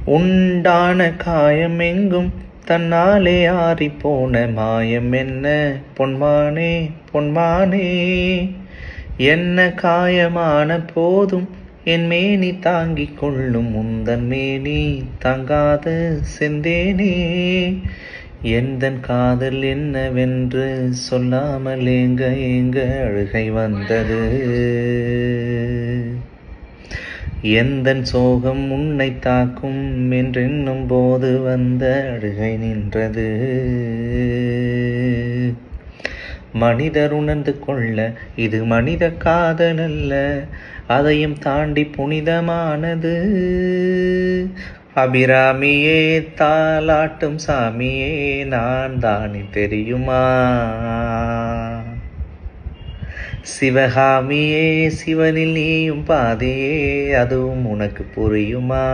உண்டான காயம் எங்கும் தன்னாலே ஆறிப்போன மாயம் என்ன பொன்மானே பொன்மானே. என்ன காயமான போதும் என் மேனி தாங்கிக் கொள்ளும் உந்தன் மேனி தாங்காத செந்தேனே. எந்தன் காதல் என்னவென்று சொல்லாமல் ஏங்க ஏங்க அழுகை வந்தது. எந்தன் சோகம் உன்னை தாக்கும் என்றென்னும் போது வந்த அழுகை நின்றது. மனிதர் உணர்ந்து கொள்ள இது மனித காதல் அல்ல, அதையும் தாண்டி புனிதமானது. அபிராமியே தாலாட்டும் சாமியே நான் தானே தெரியுமா. சிவகாமியே சிவனில் நீயும் பாதியே அதுவும் உனக்கு புரியுமா.